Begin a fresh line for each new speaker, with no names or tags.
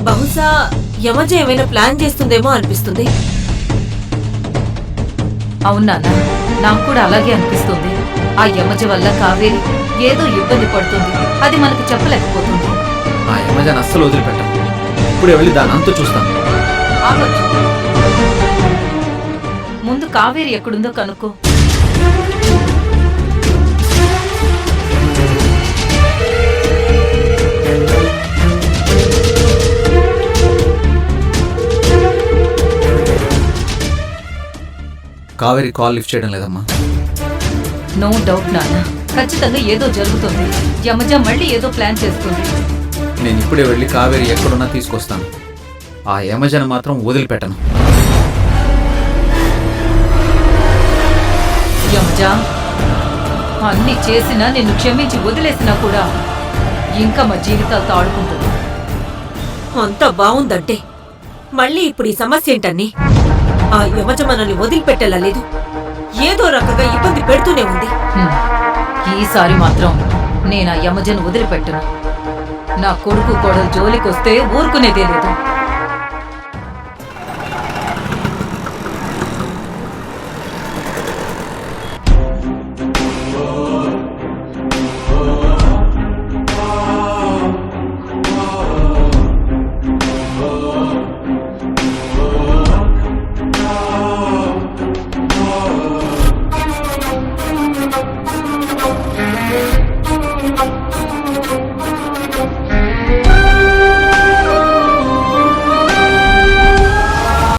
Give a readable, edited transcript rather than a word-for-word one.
బహుశా యమజ ఏమైనా ప్లాన్ చేస్తుందేమో అనిపిస్తుంది.
అవునా, నాకు కూడా అలాగే అనిపిస్తుంది. ఆ యమజ వల్ల కావేరి ఏదో ఇబ్బంది పడుతుంది, అది మనకు చెప్పలేకపోతుంది.
ఆ యమజను అస్సలు వదిలిపెట్టాం. ఇప్పుడే వెళ్ళి దాని అంతు చూస్తాను.
ఆగొచ్చు, ముందు కావేరి ఎక్కడుందో కనుక్కో.
కావేరి కాల్ లిఫ్ట్ చేయడం లేదమ్మా.
నో డౌట్ నాన్న, ఖచ్చితంగా ఏదో జరుగుతుంది. యమజ మళ్ళీ ఏదో ప్లాన్ చేస్తుంది.
నేను ఇప్పుడే వెళ్ళి కావేరి ఎక్కడున్నా తీసుకొస్తాను. ఆ యమజను మాత్రం వదిలిపెట్టను.
యమజ, అన్ని చేసినా నిన్ను క్షమించి వదిలేసినా కూడా ఇంకా మా జీవితాలతో ఆడుకుంటుంది.
అంతా బావుందంటే మళ్ళీ ఇప్పుడు ఈ సమస్య ఏంటని? ఆ యమజ మనల్ని వదిలిపెట్టేలా లేదు, ఏదో రకంగా ఇబ్బంది పెడుతూనే ఉంది.
ఈసారి మాత్రం నేను ఆ యమజను వదిలిపెట్టను. నా కొడుకు కోడలు జోలికొస్తే ఊరుకునేదే లేదు.